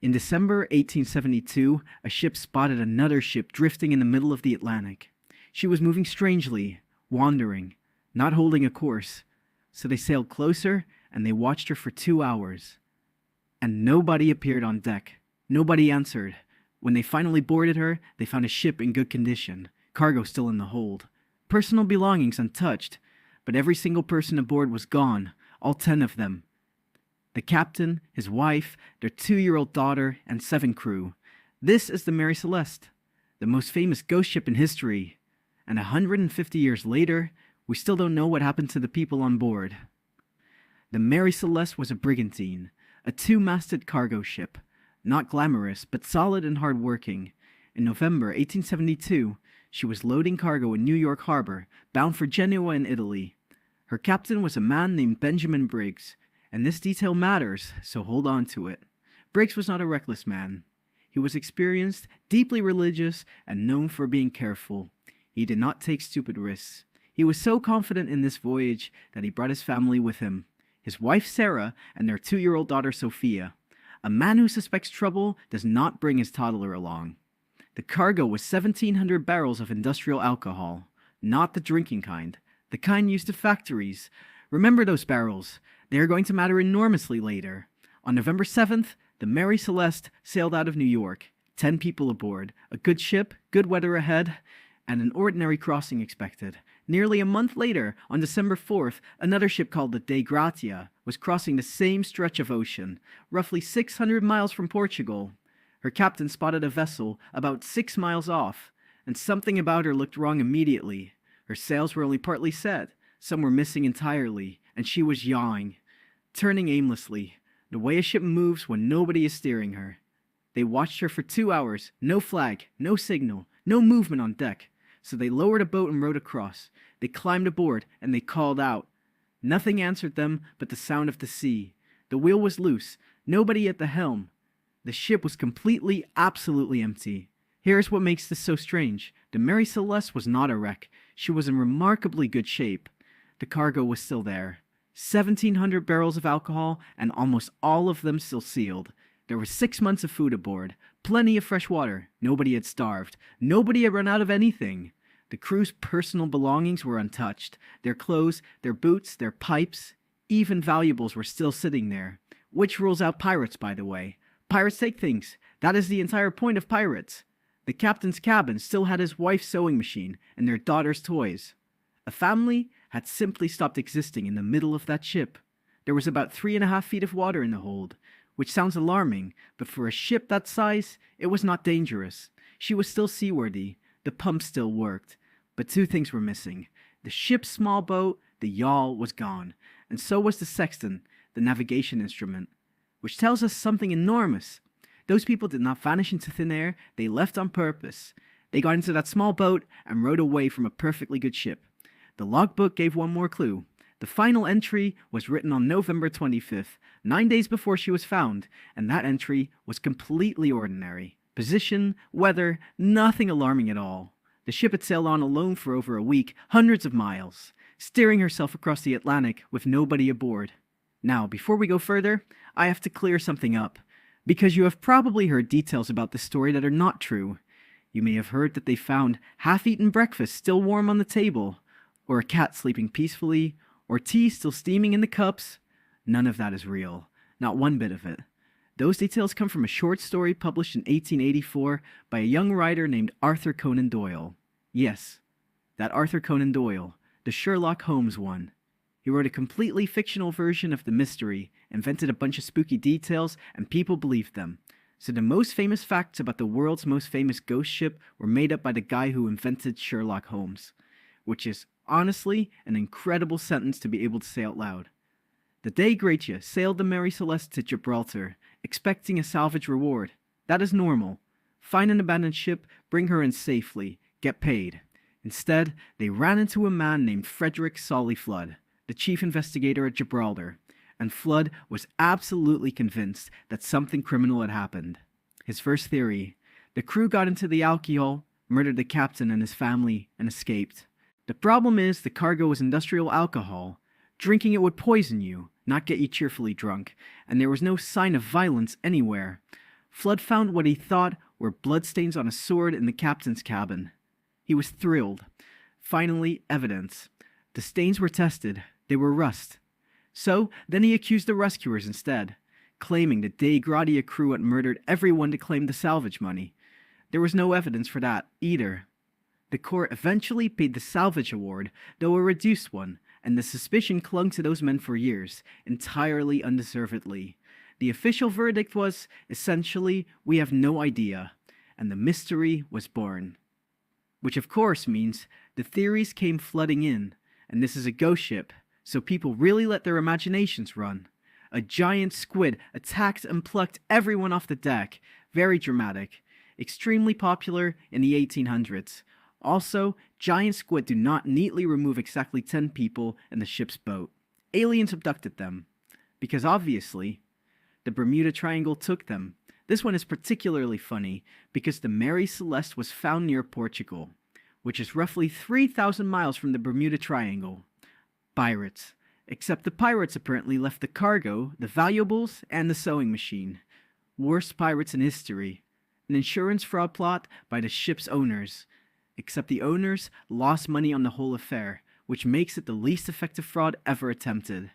In December 1872, a ship spotted another ship drifting in the middle of the Atlantic. She was moving strangely, wandering, not holding a course. So they sailed closer and they watched her for 2 hours. And nobody appeared on deck. Nobody answered. When they finally boarded her, they found a ship in good condition, cargo still in the hold, personal belongings untouched, but every single person aboard was gone, all 10 of them. The captain, his wife, their 2-year-old daughter, and 7 crew. This is the Mary Celeste, the most famous ghost ship in history. And 150 years later, we still don't know what happened to the people on board. The Mary Celeste was a brigantine, a 2-masted cargo ship. Not glamorous, but solid and hard-working. In November 1872, she was loading cargo in New York Harbor, bound for Genoa in Italy. Her captain was a man named Benjamin Briggs, and this detail matters, so hold on to it. Briggs was not a reckless man. He was experienced, deeply religious, and known for being careful. He did not take stupid risks. He was so confident in this voyage that he brought his family with him, his wife Sarah and their 2-year-old daughter Sophia. A man who suspects trouble does not bring his toddler along. The cargo was 1,700 barrels of industrial alcohol, not the drinking kind, the kind used at factories. Remember those barrels. They are going to matter enormously later. On November 7th, the Mary Celeste sailed out of New York. 10 people aboard, a good ship, good weather ahead, and an ordinary crossing expected. Nearly a month later, on December 4th, another ship called the Dei Gratia was crossing the same stretch of ocean, roughly 600 miles from Portugal. Her captain spotted a vessel about 6 miles off, and something about her looked wrong immediately. Her sails were only partly set, some were missing entirely, and she was yawing, turning aimlessly, the way a ship moves when nobody is steering her. They watched her for 2 hours, no flag, no signal, no movement on deck. So they lowered a boat and rowed across. They climbed aboard, and they called out. Nothing answered them but the sound of the sea. The wheel was loose, nobody at the helm. The ship was completely, absolutely empty. Here's what makes this so strange. The Mary Celeste was not a wreck. She was in remarkably good shape. The cargo was still there. 1,700 barrels of alcohol, and almost all of them still sealed. There were 6 months of food aboard, plenty of fresh water. Nobody had starved. Nobody had run out of anything. The crew's personal belongings were untouched. Their clothes, their boots, their pipes, even valuables were still sitting there. Which rules out pirates, by the way. Pirates take things. That is the entire point of pirates. The captain's cabin still had his wife's sewing machine and their daughter's toys. A family had simply stopped existing in the middle of that ship. There was about 3.5 feet of water in the hold, which sounds alarming, but for a ship that size, it was not dangerous. She was still seaworthy. The pump still worked. But 2 things were missing. The ship's small boat, the yawl, was gone, and so was the sextant, the navigation instrument, which tells us something enormous. Those people did not vanish into thin air. They left on purpose. They got into that small boat and rowed away from a perfectly good ship. The logbook gave one more clue. The final entry was written on November 25th, 9 days before she was found, and that entry was completely ordinary. Position, weather, nothing alarming at all. The ship had sailed on alone for over a week, hundreds of miles, steering herself across the Atlantic with nobody aboard. Now, before we go further, I have to clear something up, because you have probably heard details about this story that are not true. You may have heard that they found half-eaten breakfast still warm on the table, or a cat sleeping peacefully, or tea still steaming in the cups. None of that is real. Not one bit of it. Those details come from a short story published in 1884 by a young writer named Arthur Conan Doyle. Yes, that Arthur Conan Doyle, the Sherlock Holmes one. He wrote a completely fictional version of the mystery, invented a bunch of spooky details, and people believed them. So the most famous facts about the world's most famous ghost ship were made up by the guy who invented Sherlock Holmes, which is honestly an incredible sentence to be able to say out loud. The Dei Gratia sailed the Mary Celeste to Gibraltar, expecting a salvage reward. That is normal. Find an abandoned ship, bring her in safely, get paid. Instead, they ran into a man named Frederick Solly Flood, the chief investigator at Gibraltar, and Flood was absolutely convinced that something criminal had happened. His first theory: the crew got into the alcohol, murdered the captain and his family, and escaped. The problem is the cargo was industrial alcohol. Drinking it would poison you, not get you cheerfully drunk, and there was no sign of violence anywhere. Flood found what he thought were bloodstains on a sword in the captain's cabin. He was thrilled. Finally, evidence. The stains were tested. They were rust. So, then he accused the rescuers instead, claiming the Dei Gratia crew had murdered everyone to claim the salvage money. There was no evidence for that, either. The court eventually paid the salvage award, though a reduced one, and the suspicion clung to those men for years, entirely undeservedly. The official verdict was, essentially, we have no idea, and the mystery was born. Which of course means the theories came flooding in, and this is a ghost ship, so people really let their imaginations run. A giant squid attacked and plucked everyone off the deck. Very dramatic. Extremely popular in the 1800s. Also, giant squid do not neatly remove exactly 10 people in the ship's boat. Aliens abducted them. Because obviously, the Bermuda Triangle took them. This one is particularly funny because the Mary Celeste was found near Portugal, which is roughly 3,000 miles from the Bermuda Triangle. Pirates. Except the pirates apparently left the cargo, the valuables, and the sewing machine. Worst pirates in history. An insurance fraud plot by the ship's owners. Except the owners lost money on the whole affair, which makes it the least effective fraud ever attempted.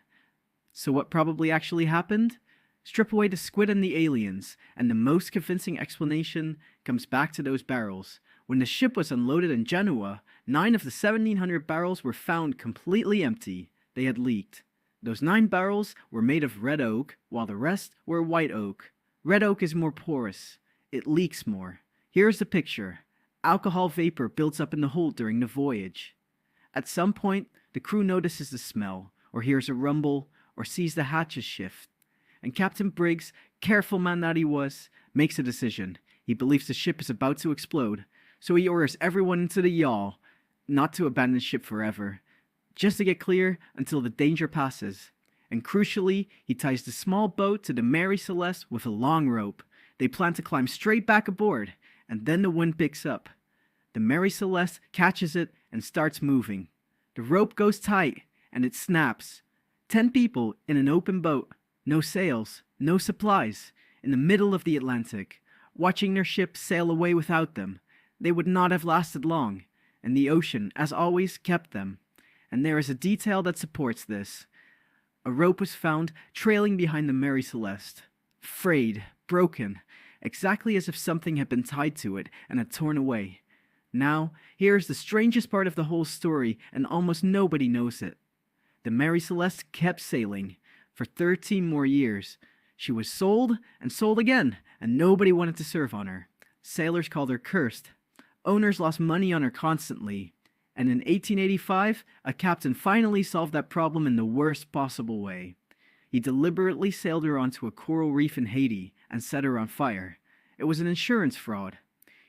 So what probably actually happened? Strip away the squid and the aliens, and the most convincing explanation comes back to those barrels. When the ship was unloaded in Genoa, 9 of the 1,700 barrels were found completely empty. They had leaked. Those 9 barrels were made of red oak, while the rest were white oak. Red oak is more porous. It leaks more. Here's the picture. Alcohol vapor builds up in the hold during the voyage. At some point, the crew notices the smell, or hears a rumble, or sees the hatches shift. And Captain Briggs, careful man that he was, makes a decision. He believes the ship is about to explode, so he orders everyone into the yawl, not to abandon ship forever, just to get clear until the danger passes. And crucially, he ties the small boat to the Mary Celeste with a long rope. They plan to climb straight back aboard, and then the wind picks up. The Mary Celeste catches it and starts moving. The rope goes tight, and it snaps. 10 people in an open boat, no sails, no supplies, in the middle of the Atlantic, watching their ship sail away without them. They would not have lasted long, and the ocean, as always, kept them. And there is a detail that supports this. A rope was found trailing behind the Mary Celeste, frayed, broken, exactly as if something had been tied to it and had torn away. Now, here is the strangest part of the whole story, and almost nobody knows it. The Mary Celeste kept sailing for 13 more years. She was sold and sold again, and nobody wanted to serve on her. Sailors called her cursed. Owners lost money on her constantly. And in 1885, a captain finally solved that problem in the worst possible way. He deliberately sailed her onto a coral reef in Haiti and set her on fire. It was an insurance fraud.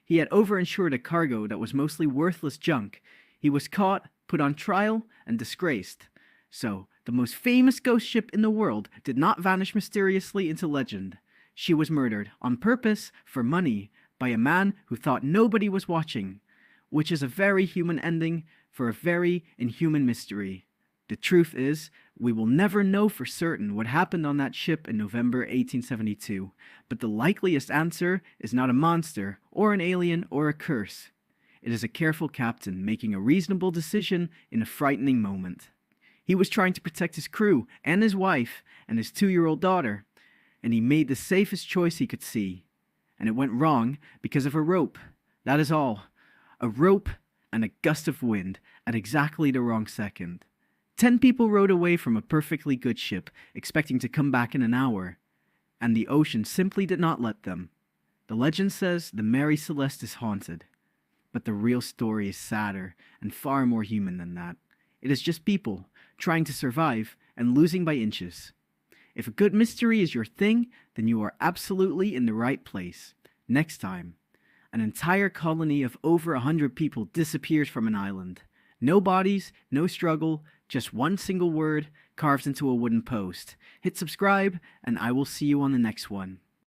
He had overinsured a cargo that was mostly worthless junk. He was caught, put on trial, and disgraced. So, the most famous ghost ship in the world did not vanish mysteriously into legend. She was murdered, on purpose, for money, by a man who thought nobody was watching, which is a very human ending for a very inhuman mystery. The truth is, we will never know for certain what happened on that ship in November 1872, but the likeliest answer is not a monster, or an alien, or a curse. It is a careful captain making a reasonable decision in a frightening moment. He was trying to protect his crew, and his wife, and his 2-year-old daughter, and he made the safest choice he could see. And it went wrong because of a rope. That is all. A rope and a gust of wind at exactly the wrong second. 10 people rowed away from a perfectly good ship, expecting to come back in an hour, and the ocean simply did not let them. The legend says the Mary Celeste is haunted, but the real story is sadder and far more human than that. It is just people trying to survive and losing by inches. If a good mystery is your thing, then you are absolutely in the right place. Next time, an entire colony of over 100 people disappears from an island. No bodies, no struggle, just one single word carved into a wooden post. Hit subscribe, and I will see you on the next one.